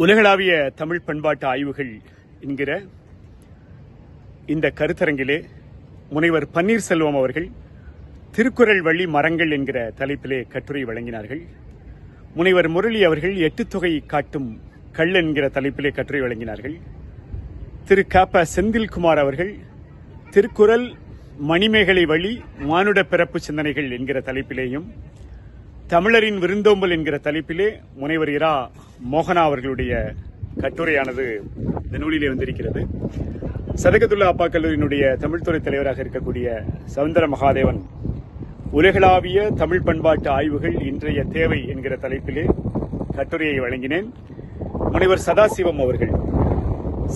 உலகளாவிய தமிழ் பண்பாட்டு ஆய்வுகள் என்கிற இந்த கருத்தரங்கிலே முனைவர் பன்னீர்செல்வம் அவர்கள் திருக்குறள் வழி மரங்கள் என்கிற தலைப்பிலே கட்டுரை வழங்கினார்கள். முனைவர் முரளி அவர்கள் எட்டுத்தொகை காட்டும் கல் என்கிற தலைப்பிலே கட்டுரை வழங்கினார்கள். திரு க.ப. செந்தில்குமார் அவர்கள் திருக்குறள் மணிமேகலை வழி மானுட பிறப்பு சிந்தனைகள் என்கிற தலைப்பிலேயும், தமிழரின் விருந்தோம்பல் என்கிற தலைப்பிலே முனைவர் இரா மோகனா அவர்களுடைய கட்டுரையானது இந்த நூலிலே வந்திருக்கிறது. சதகத்துல்லா அப்பா கல்லூரியினுடைய தமிழ்துறை தலைவராக இருக்கக்கூடிய சவுந்தர மகாதேவன் உலகளாவிய தமிழ் பண்பாட்டு ஆய்வுகள் இன்றைய தேவை என்கிற தலைப்பிலே கட்டுரையை வழங்கினேன். முனைவர் சதாசிவம் அவர்கள்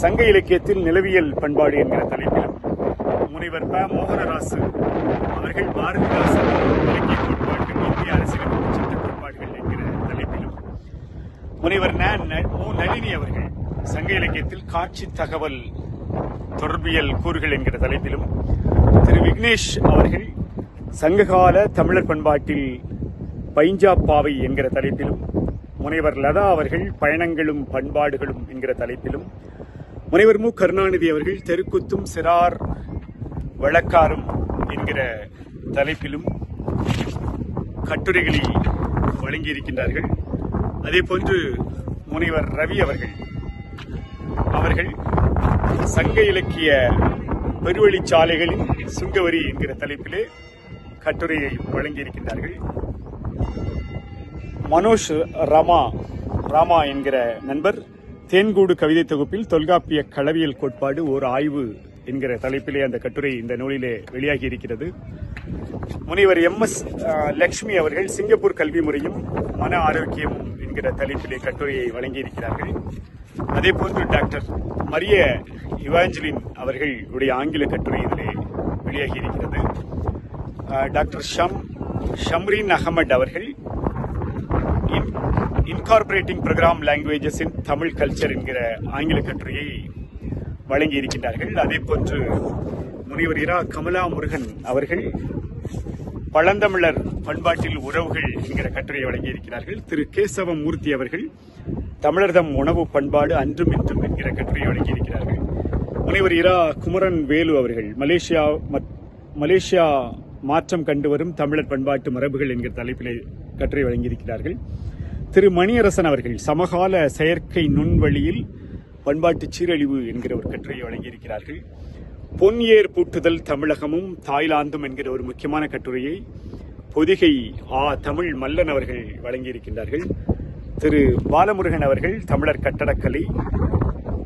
சங்க இலக்கியத்தில் நிலவியல் பண்பாடு என்கிற தலைப்பிலும், முனைவர் ப. மோகனராசு அவர்கள் பாரதிதாசன் இலக்கிய கோட்பாட்டு இந்திய அரசியலமைப்பு சட்ட கோட்பாடுகள் என்கிற தலைப்பிலும், முனைவர் நளினி அவர்கள் சங்க இலக்கியத்தில் காட்சி தகவல் தொடர்பியல் கூறுகள் என்கிற தலைப்பிலும், திரு விக்னேஷ் அவர்கள் சங்ககால தமிழர் பண்பாட்டில் பைஞ்சாப் பாவை என்கிற தலைப்பிலும், முனைவர் லதா அவர்கள் பயணங்களும் பண்பாடுகளும் என்கிற தலைப்பிலும், முனைவர் மு. கருணாநிதி அவர்கள் தெருக்குத்தும் சிறார் வழக்காரும் என்கிற தலைப்பிலும் கட்டுரைகளை வழங்கியிருக்கின்றார்கள். அதேபோன்று முனைவர் ரவி அவர்கள் சங்க இலக்கிய பெருவழிச்சாலைகளின் சுங்கவரி என்கிற தலைப்பிலே கட்டுரையை வழங்கியிருக்கின்றார்கள். மனோஜ் ராமா என்கிற நண்பர் தேன்கூடு கவிதை தொகுப்பில் தொல்காப்பிய களவியல் கோட்பாடு ஓர் ஆய்வு என்கிற தலைப்பிலே அந்த கட்டுரை இந்த நூலிலே வெளியாகி இருக்கிறது. முனைவர் எம்.எஸ். லட்சுமி அவர்கள் சிங்கப்பூர் கல்வி முறையும் மன ஆரோக்கியமும் என்கிற தலைப்பிலே கட்டுரையை வழங்கியிருக்கிறார்கள். அதேபோன்று டாக்டர் மரிய இவாஞ்சலின் அவர்களுடைய ஆங்கில கட்டுரை இதிலே வெளியாகி இருக்கிறது. டாக்டர் ஷம்ரீன் அகமது அவர்கள் incorporating program languages in Tamil culture என்கிற ஆங்கில கட்டுரையை வழங்கி இருக்கின்றார்கள். அதேபோன்று முனைவர் இரா கமலா முருகன் அவர்கள் பழந்தமிழர் பண்பாட்டில் உறவுகள் என்கிற கட்டுரையை வழங்கியிருக்கிறார்கள். திரு கேசவமூர்த்தி அவர்கள் தமிழர்தம் உணவு பண்பாடு அன்றும் இன்றும் என்கிற கட்டுரையை வழங்கியிருக்கிறார்கள். முனைவர் இரா குமரன் வேலு அவர்கள் மலேசியா மாற்றம் கண்டு வரும் தமிழர் பண்பாட்டு மரபுகள் என்கிற தலைப்பிலே கட்டுரை வழங்கியிருக்கிறார்கள். திரு மணியரசன் அவர்கள் சமகால செயற்கை நுண்வழியில் பண்பாட்டு சீரழிவு என்கிற ஒரு கட்டுரையை வழங்கியிருக்கிறார்கள். பொன்ஏர் பூட்டுதல் தமிழகமும் தாய்லாந்தும் என்கிற ஒரு முக்கியமான கட்டுரையை பொதிகை தமிழ் மல்லன் அவர்கள் வழங்கியிருக்கின்றார்கள். திரு பாலமுருகன் அவர்கள் தமிழர் கட்டடக்கலை,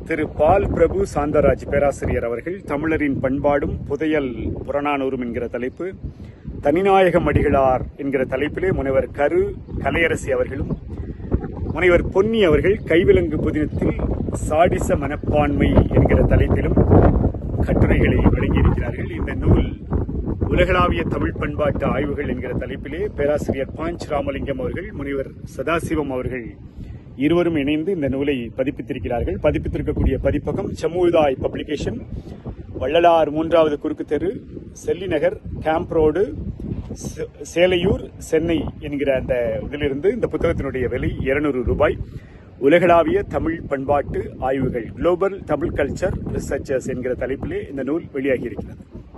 திரு பால் பிரபு சாந்தராஜ் பேராசிரியர் அவர்கள் தமிழரின் பண்பாடும் புதையல் புறநானூறும் என்கிற தலைப்பு, தனிநாயகம் அடிகளார் என்கிற தலைப்பிலே முனைவர் கலையரசி அவர்களும், முனைவர் பொன்னி அவர்கள் கைவிலங்கு புதினத்தில் சாடிச மனப்பான்மை என்கிற தலைப்பிலும் கட்டுரைகளை வழங்கியிருக்கிறார்கள். இந்த நூல் உலகளாவிய தமிழ் பண்பாட்டு ஆய்வுகள் என்கிற தலைப்பிலே பேராசிரியர் பாஞ்ச் ராமலிங்கம் அவர்கள், முனைவர் சதாசிவம் அவர்கள் இருவரும் இணைந்து இந்த நூலை பதிப்பித்திருக்கிறார்கள். பதிப்பித்திருக்கக்கூடிய பதிப்பகம் சமுதாய் பப்ளிகேஷன், வள்ளலார் 3வது குறுக்கு தெரு, செல்லிநகர், கேம்ப் ரோடு, சேலையூர், சென்னை என்கிற அந்த இதிலிருந்து இந்த புத்தகத்தினுடைய விலை 200 ரூபாய். உலகளாவிய தமிழ் பண்பாட்டு ஆய்வுகள், குளோபல் தமிழ் கல்ச்சர் ரிசர்ச்சர்ஸ் என்கிற தலைப்பிலே இந்த நூல் வெளியாகி இருக்கிறது.